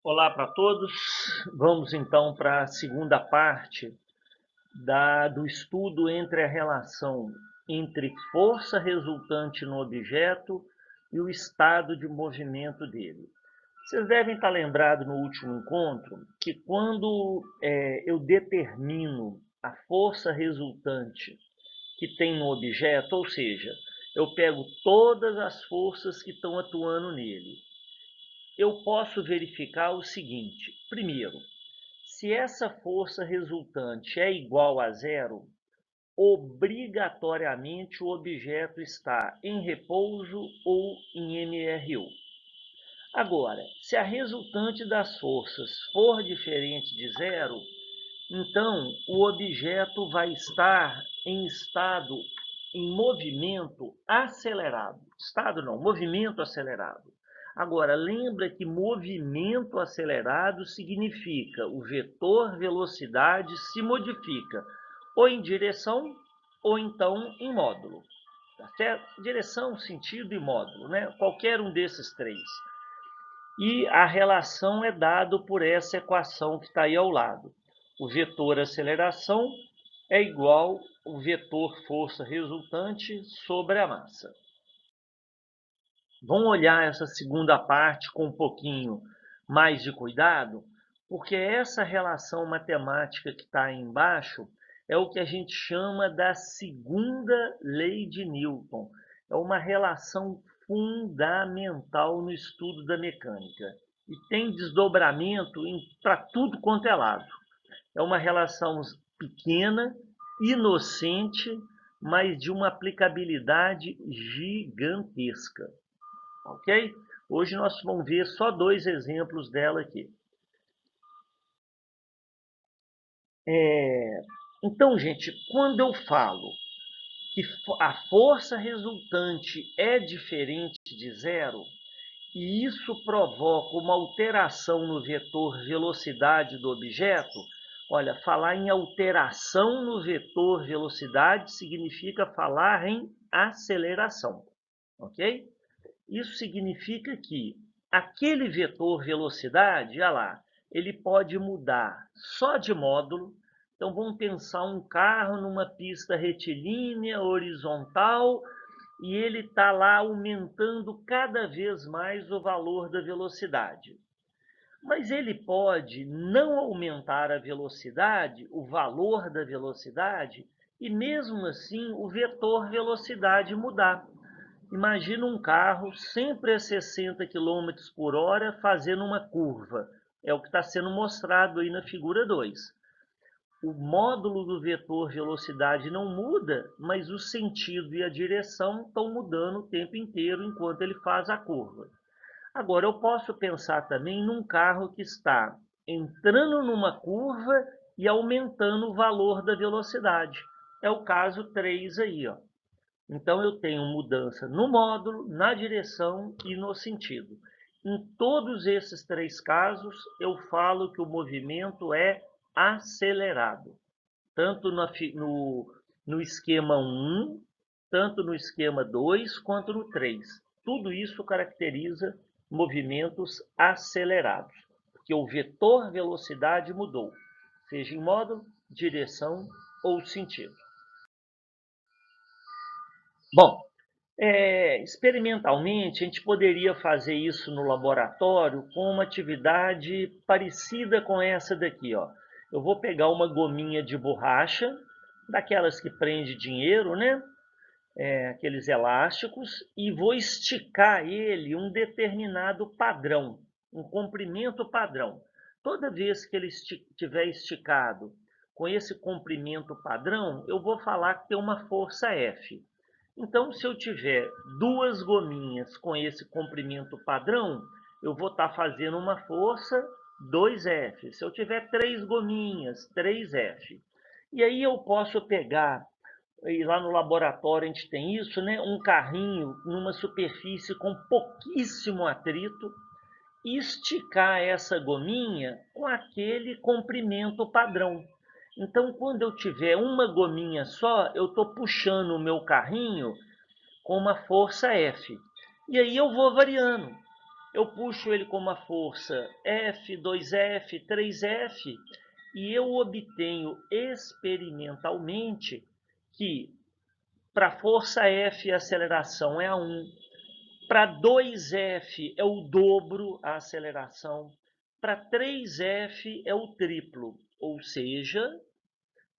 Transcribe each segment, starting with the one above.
Olá para todos. Vamos então para a segunda parte do estudo entre a relação entre força resultante no objeto e o estado de movimento dele. Vocês devem estar lembrados no último encontro que quando eu determino a força resultante que tem no objeto, ou seja, eu pego todas as forças que estão atuando nele, eu posso verificar o seguinte: primeiro, se essa força resultante é igual a zero, obrigatoriamente o objeto está em repouso ou em MRU. Agora, se a resultante das forças for diferente de zero, então o objeto vai estar em estado, em movimento acelerado. Estado não, movimento acelerado. Agora, lembra que movimento acelerado significa o vetor velocidade se modifica ou em direção ou então em módulo. Tá certo? Direção, sentido e módulo, né? Qualquer um desses três. E a relação é dada por essa equação que está aí ao lado. O vetor aceleração é igual ao vetor força resultante sobre a massa. Vamos olhar essa segunda parte com um pouquinho mais de cuidado, porque essa relação matemática que está aí embaixo é o que a gente chama da segunda lei de Newton. É uma relação fundamental no estudo da mecânica e tem desdobramento para tudo quanto é lado. É uma relação pequena, inocente, mas de uma aplicabilidade gigantesca. Ok? Hoje nós vamos ver só dois exemplos dela aqui. Então, gente, quando eu falo que a força resultante é diferente de zero, e isso provoca uma alteração no vetor velocidade do objeto, olha, falar em alteração no vetor velocidade significa falar em aceleração, ok? Isso significa que aquele vetor velocidade, olha lá, ele pode mudar só de módulo. Então vamos pensar um carro numa pista retilínea, horizontal, e ele está lá aumentando cada vez mais o valor da velocidade. Mas ele pode não aumentar a velocidade, o valor da velocidade, e mesmo assim o vetor velocidade mudar. Imagina um carro sempre a 60 quilômetros por hora fazendo uma curva. É o que está sendo mostrado aí na figura 2. O módulo do vetor velocidade não muda, mas o sentido e a direção estão mudando o tempo inteiro enquanto ele faz a curva. Agora, eu posso pensar também num carro que está entrando numa curva e aumentando o valor da velocidade. É o caso 3 aí, ó. Então, eu tenho mudança no módulo, na direção e no sentido. Em todos esses três casos, eu falo que o movimento é acelerado, tanto no esquema 1, tanto no esquema 2, quanto no 3. Tudo isso caracteriza movimentos acelerados, porque o vetor velocidade mudou, seja em módulo, direção ou sentido. Bom, experimentalmente, a gente poderia fazer isso no laboratório com uma atividade parecida com essa daqui, ó. Eu vou pegar uma gominha de borracha, daquelas que prende dinheiro, né? Aqueles elásticos, e vou esticar ele um determinado padrão, um comprimento padrão. Toda vez que ele estiver esticado com esse comprimento padrão, eu vou falar que tem uma força F. Então, se eu tiver duas gominhas com esse comprimento padrão, eu vou estar fazendo uma força 2F. Se eu tiver três gominhas, 3F. E aí eu posso pegar, e lá no laboratório a gente tem isso, né? Um carrinho numa superfície com pouquíssimo atrito, e esticar essa gominha com aquele comprimento padrão. Então, quando eu tiver uma gominha só, eu estou puxando o meu carrinho com uma força F. E aí eu vou variando. eu puxo ele com uma força F, 2F, 3F, e eu obtenho experimentalmente que para a força F a aceleração é a 1, para 2F é o dobro a aceleração, para 3F é o triplo, ou seja,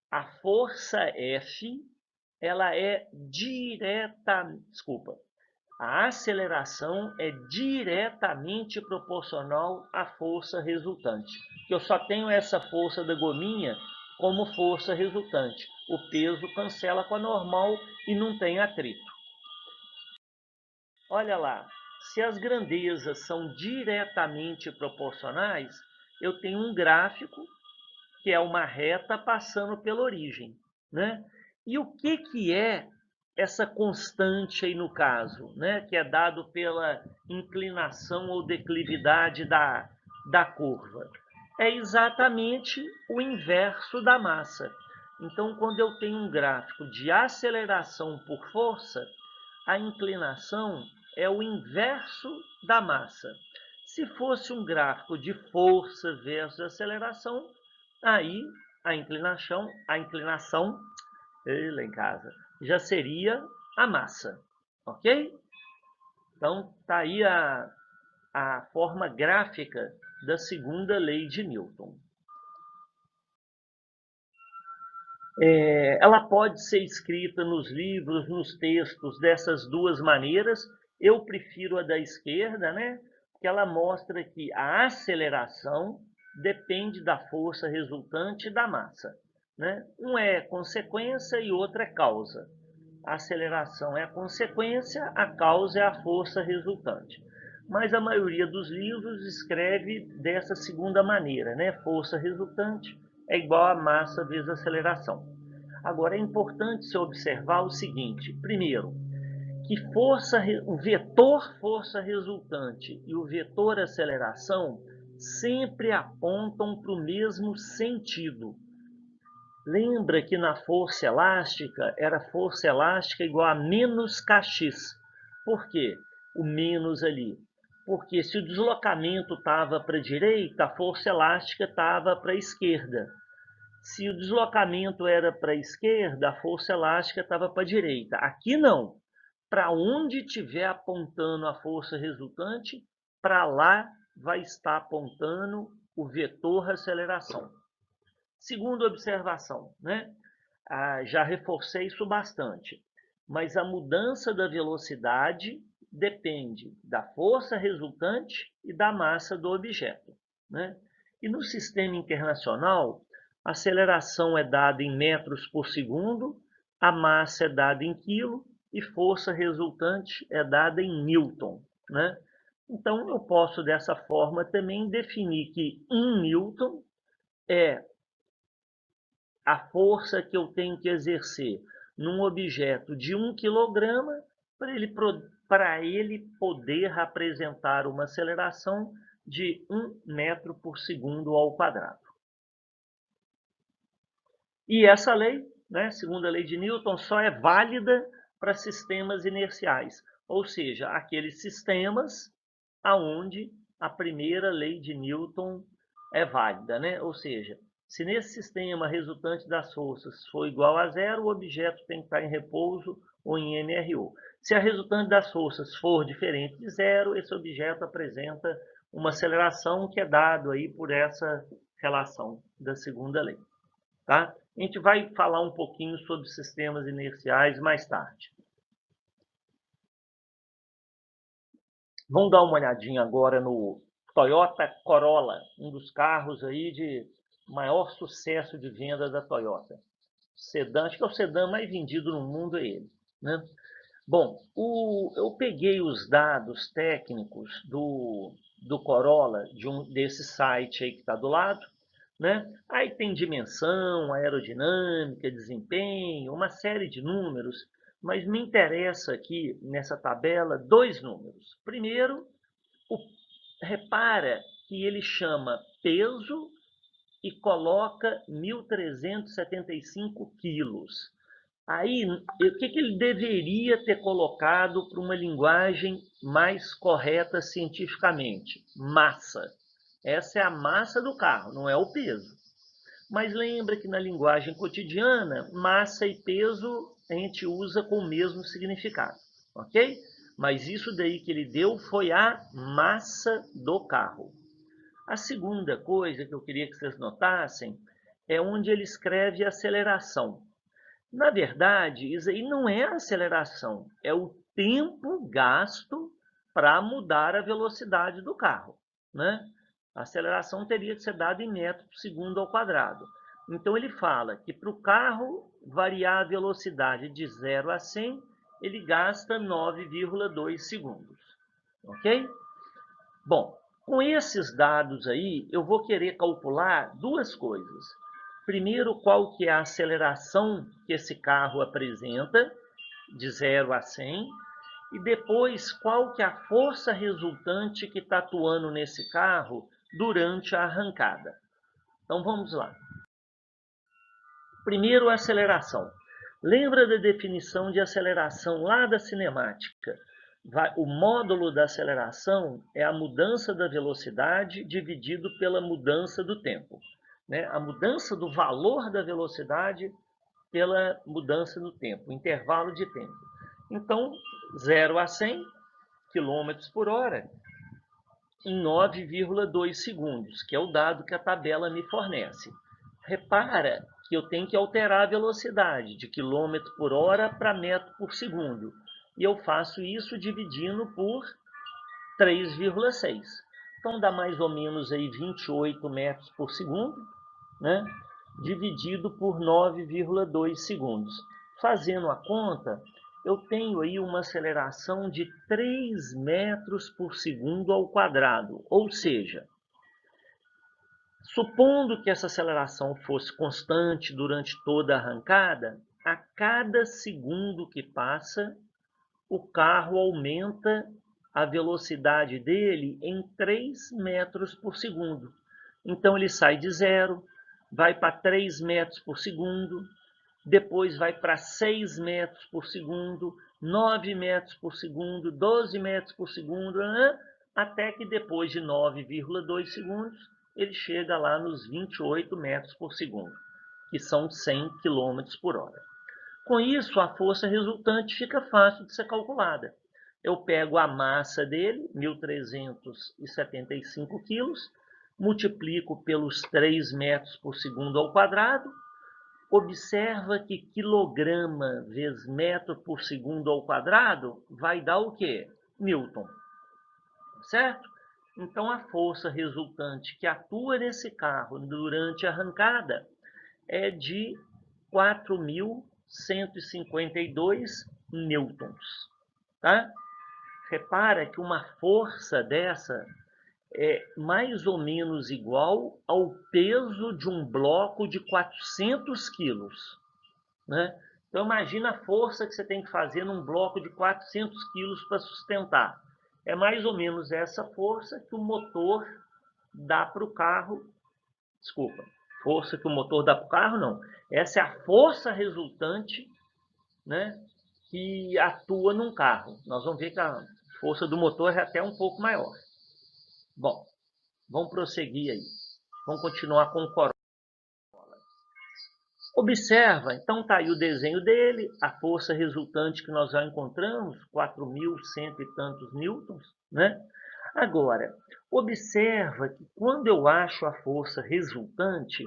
a força F ela é a aceleração é diretamente proporcional à força resultante. Eu só tenho essa força da gominha como força resultante. O peso cancela com a normal e não tem atrito. Olha lá, se as grandezas são diretamente proporcionais, eu tenho um gráfico que é uma reta passando pela origem, né? E o que é essa constante aí no caso, né? Que é dado pela inclinação ou declividade da curva? É exatamente o inverso da massa. Então, quando eu tenho um gráfico de aceleração por força, a inclinação é o inverso da massa. Se fosse um gráfico de força versus aceleração, aí a inclinação lá em casa, já seria a massa, ok? Então, está aí a forma gráfica da segunda lei de Newton. Ela pode ser escrita nos livros, nos textos, dessas duas maneiras. Eu prefiro a da esquerda, né? Porque ela mostra que a aceleração depende da força resultante da massa, né? Um é consequência e outro é causa. A aceleração é a consequência, a causa é a força resultante. Mas a maioria dos livros escreve dessa segunda maneira, né? Força resultante é igual a massa vezes aceleração. Agora, é importante se observar o seguinte: primeiro, que o vetor força resultante e o vetor aceleração sempre apontam para o mesmo sentido. Lembra que na força elástica era força elástica igual a menos kx. Por quê? O menos ali. Porque se o deslocamento estava para a direita, a força elástica estava para a esquerda. Se o deslocamento era para a esquerda, a força elástica estava para a direita. Aqui não. Para onde estiver apontando a força resultante, para lá vai estar apontando o vetor aceleração. Segunda observação, né? Já reforcei isso bastante, mas a mudança da velocidade depende da força resultante e da massa do objeto, né? E no sistema internacional, a aceleração é dada em metros por segundo, a massa é dada em quilo e força resultante é dada em newton, né? Então, eu posso, dessa forma, também definir que 1 newton é a força que eu tenho que exercer num objeto de 1 quilograma para ele poder apresentar uma aceleração de 1 metro por segundo ao quadrado. E essa lei, né, segunda lei de Newton, só é válida para sistemas inerciais, ou seja, aqueles sistemas aonde a primeira lei de Newton é válida, né? Ou seja, se nesse sistema a resultante das forças for igual a zero, o objeto tem que estar em repouso ou em MRO. Se a resultante das forças for diferente de zero, esse objeto apresenta uma aceleração que é dado aí por essa relação da segunda lei. Tá? A gente vai falar um pouquinho sobre sistemas inerciais mais tarde. Vamos dar uma olhadinha agora no Toyota Corolla, um dos carros aí de maior sucesso de venda da Toyota. Sedã, acho que é o sedã mais vendido no mundo é ele, né? Bom, eu peguei os dados técnicos do Corolla, desse site aí que está do lado, né? Aí tem dimensão, aerodinâmica, desempenho, uma série de números, mas me interessa aqui nessa tabela dois números. Primeiro, repara que ele chama peso e coloca 1.375 quilos. Aí, o que ele deveria ter colocado para uma linguagem mais correta cientificamente? Massa. Essa é a massa do carro, não é o peso. Mas lembra que na linguagem cotidiana, massa e peso a gente usa com o mesmo significado, ok? Mas isso daí que ele deu foi a massa do carro. A segunda coisa que eu queria que vocês notassem é onde ele escreve aceleração. Na verdade, isso aí não é aceleração, é o tempo gasto para mudar a velocidade do carro, né? A aceleração teria que ser dada em metros por segundo ao quadrado. Então ele fala que para o carro variar a velocidade de 0 a 100, ele gasta 9,2 segundos, ok? Bom, com esses dados aí, eu vou querer calcular duas coisas. Primeiro, qual que é a aceleração que esse carro apresenta, de 0 a 100, e depois qual que é a força resultante que está atuando nesse carro durante a arrancada. Então vamos lá. Primeiro, a aceleração. Lembra da definição de aceleração lá da cinemática? O módulo da aceleração é a mudança da velocidade dividido pela mudança do tempo. Né? A mudança do valor da velocidade pela mudança do tempo, intervalo de tempo. Então, 0 a 100 km por hora em 9,2 segundos, que é o dado que a tabela me fornece. Repara que eu tenho que alterar a velocidade de quilômetro por hora para metro por segundo. E eu faço isso dividindo por 3,6. Então dá mais ou menos aí 28 metros por segundo, né? Dividido por 9,2 segundos. Fazendo a conta, eu tenho aí uma aceleração de 3 metros por segundo ao quadrado. Ou seja, supondo que essa aceleração fosse constante durante toda a arrancada, a cada segundo que passa, o carro aumenta a velocidade dele em 3 metros por segundo. Então ele sai de 0, vai para 3 metros por segundo, depois vai para 6 metros por segundo, 9 metros por segundo, 12 metros por segundo, até que depois de 9,2 segundos, ele chega lá nos 28 metros por segundo, que são 100 km por hora. Com isso, a força resultante fica fácil de ser calculada. Eu pego a massa dele, 1.375 quilos, multiplico pelos 3 metros por segundo ao quadrado. Observa que quilograma vezes metro por segundo ao quadrado vai dar o quê? Newton. Certo? Então, a força resultante que atua nesse carro durante a arrancada é de 4.152 newtons. Tá? Repara que uma força dessa é mais ou menos igual ao peso de um bloco de 400 quilos. Né? Então, imagina a força que você tem que fazer num bloco de 400 quilos para sustentar. É mais ou menos essa força que o motor dá para o carro. Desculpa, força que o motor dá para o carro, não. Essa é a força resultante, né, que atua num carro. Nós vamos ver que a força do motor é até um pouco maior. Bom, vamos prosseguir aí. Vamos continuar com o Corolla. Observa, então está aí o desenho dele, a força resultante que nós já encontramos, 4.100 e tantos newtons, né? Agora, observa que quando eu acho a força resultante,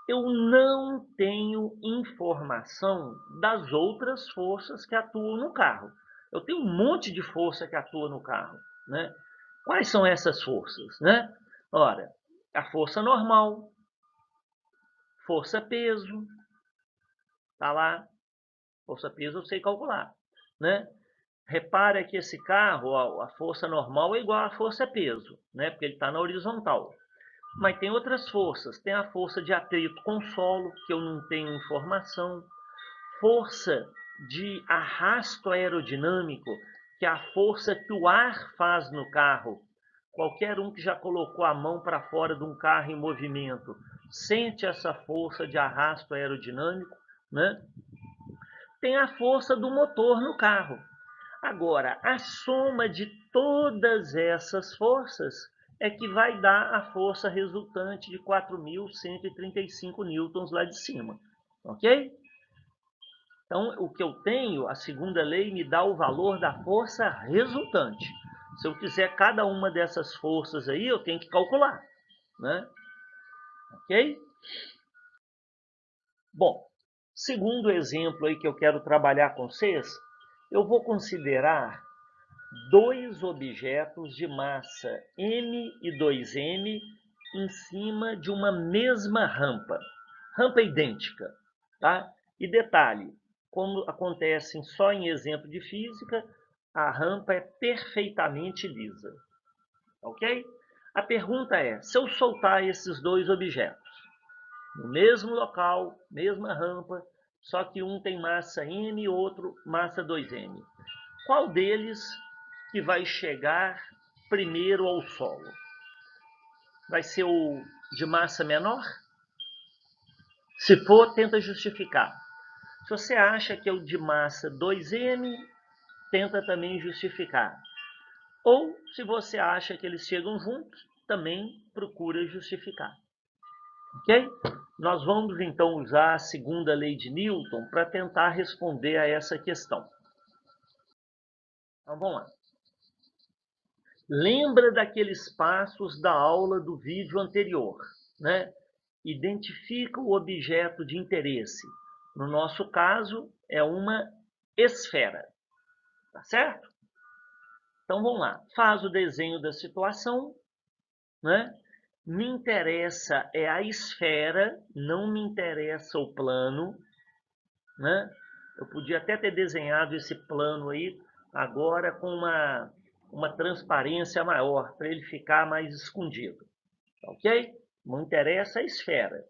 eu não tenho informação das outras forças que atuam no carro. Eu tenho um monte de força que atua no carro, né? Quais são essas forças, né? Ora, a força normal, força peso, tá lá, força peso eu sei calcular, né? Repara que esse carro, ó, a força normal é igual à força peso, né? Porque ele está na horizontal. Mas tem outras forças. Tem a força de atrito com solo, que eu não tenho informação. Força de arrasto aerodinâmico, que é a força que o ar faz no carro. Qualquer um que já colocou a mão para fora de um carro em movimento sente essa força de arrasto aerodinâmico, né? tem a força do motor no carro. Agora, a soma de todas essas forças é que vai dar a força resultante de 4.135 newtons lá de cima. Ok? Então, o que eu tenho, a segunda lei me dá o valor da força resultante. Se eu quiser cada uma dessas forças aí, eu tenho que calcular, né? Ok? Bom, segundo exemplo aí que eu quero trabalhar com vocês, eu vou considerar dois objetos de massa m e 2m em cima de uma mesma rampa, rampa idêntica, tá? E detalhe, como acontece só em exemplo de física, a rampa é perfeitamente lisa, ok? A pergunta é, se eu soltar esses dois objetos no mesmo local, mesma rampa, só que um tem massa m e outro massa 2m, qual deles que vai chegar primeiro ao solo? Vai ser o de massa menor? Se for, tenta justificar. Se você acha que é o de massa 2m, tenta também justificar. Ou, se você acha que eles chegam juntos, também procura justificar. Ok? Nós vamos então usar a segunda lei de Newton para tentar responder a essa questão. Então vamos lá. Lembra daqueles passos da aula do vídeo anterior, né? Identifica o objeto de interesse. No nosso caso, é uma esfera. Tá certo? Então vamos lá. Faz o desenho da situação, né? Me interessa é a esfera, não me interessa o plano, né? Eu podia até ter desenhado esse plano aí agora com uma transparência maior, para ele ficar mais escondido. Ok? Não interessa a esfera.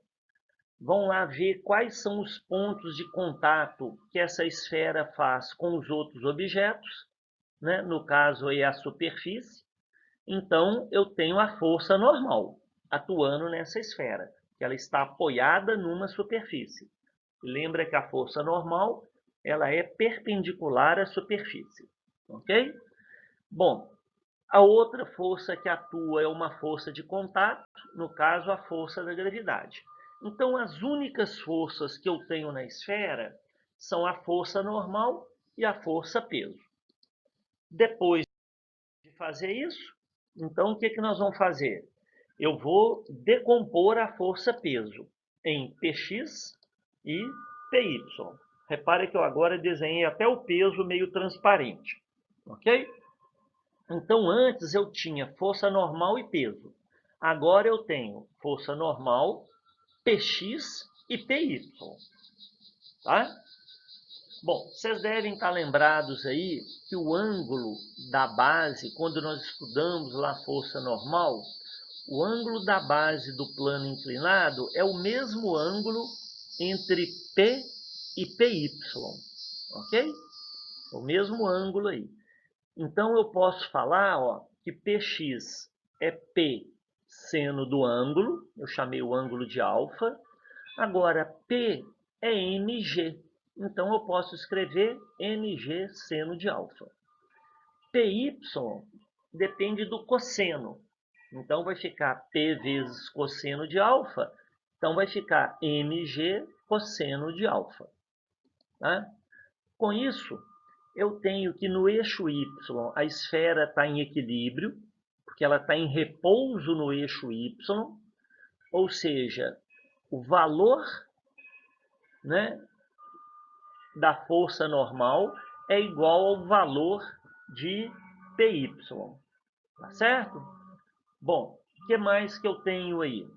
Vão lá ver quais são os pontos de contato que essa esfera faz com os outros objetos, né? No caso aí a superfície. Então eu tenho a força normal atuando nessa esfera, que ela está apoiada numa superfície. Lembra que a força normal ela é perpendicular à superfície, ok? Bom, a outra força que atua é uma força de contato, no caso a força da gravidade. Então as únicas forças que eu tenho na esfera são a força normal e a força peso. Depois de fazer isso, então o que nós vamos fazer? Eu vou decompor a força peso em Px e Py. Repare que eu agora desenhei até o peso meio transparente, ok? Então antes eu tinha força normal e peso. Agora eu tenho força normal, Px e Py, tá? Bom, vocês devem estar lembrados aí que o ângulo da base, quando nós estudamos lá a força normal, o ângulo da base do plano inclinado é o mesmo ângulo entre P e PY, ok? O mesmo ângulo aí. Então eu posso falar, ó, que Px é P seno do ângulo, eu chamei o ângulo de alfa. Agora P é mg, então eu posso escrever mg seno de alfa. Py depende do cosseno, então vai ficar P vezes cosseno de alfa, então vai ficar mg cosseno de alfa. Tá? Com isso, eu tenho que no eixo y a esfera está em equilíbrio, porque ela está em repouso no eixo y, ou seja, o valor, né, da força normal é igual ao valor de Py. Tá certo? Bom, o que mais que eu tenho aí?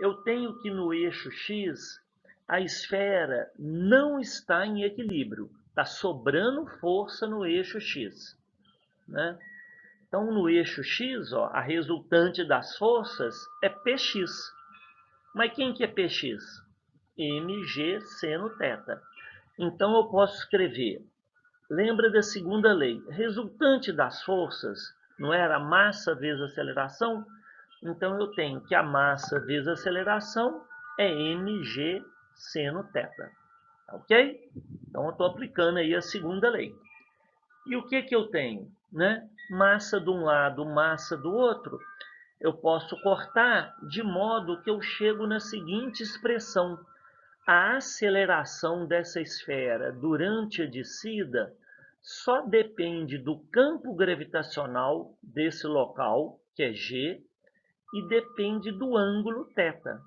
Eu tenho que no eixo x a esfera não está em equilíbrio. Está sobrando força no eixo x, né? Então, no eixo x, ó, a resultante das forças é Px. Mas quem que é Px? mg seno θ. Então, eu posso escrever, lembra da segunda lei, resultante das forças não era massa vezes aceleração? Então, eu tenho que a massa vezes a aceleração é mg seno θ. Ok? Então, eu estou aplicando aí a segunda lei. E o que eu tenho? Né? Massa de um lado, massa do outro. Eu posso cortar de modo que eu chego na seguinte expressão. A aceleração dessa esfera durante a descida só depende do campo gravitacional desse local, que é G, e depende do ângulo θ.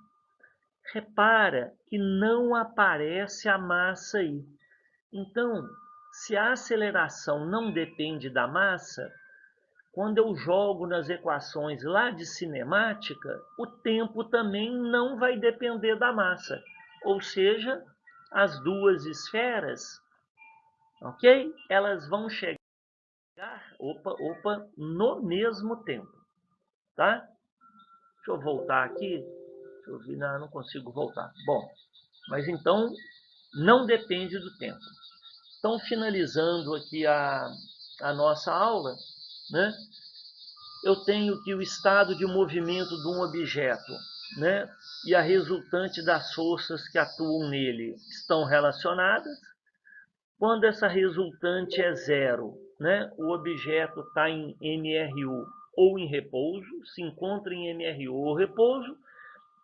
Repara que não aparece a massa aí. Então, se a aceleração não depende da massa, quando eu jogo nas equações lá de cinemática, o tempo também não vai depender da massa. Ou seja, as duas esferas, ok? Elas vão chegar, no mesmo tempo, tá? Deixa eu voltar aqui. Deixa eu ver, não consigo voltar. Bom, mas então não depende do tempo. Então, finalizando aqui a nossa aula, né? Eu tenho que o estado de movimento de um objeto, né, e a resultante das forças que atuam nele estão relacionadas. Quando essa resultante é zero, né, o objeto está em MRU ou em repouso, se encontra em MRU ou repouso,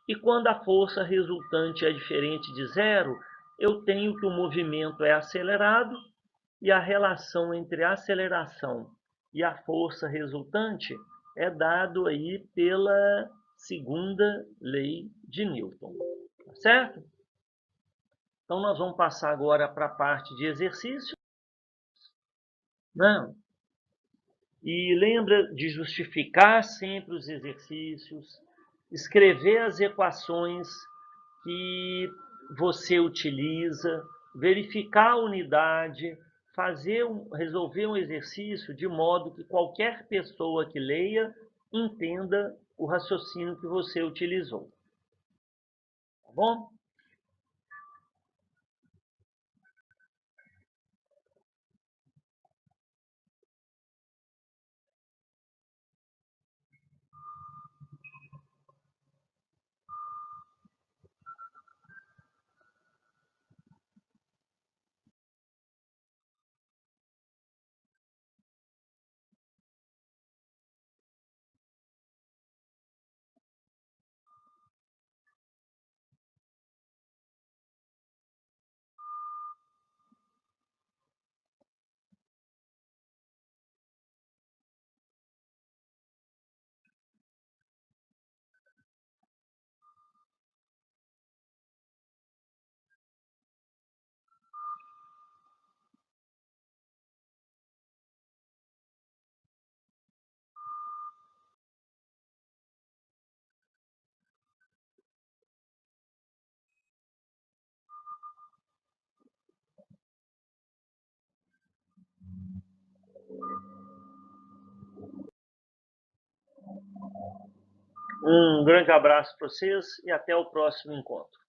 e quando a força resultante é diferente de zero, eu tenho que o movimento é acelerado e a relação entre a aceleração e a força resultante é dado aí pela segunda lei de Newton, tá certo? Então nós vamos passar agora para a parte de exercício, né? E lembra de justificar sempre os exercícios, escrever as equações que você utiliza, verificar a unidade, resolver um exercício de modo que qualquer pessoa que leia entenda o raciocínio que você utilizou. Tá bom? Um grande abraço para vocês e até o próximo encontro.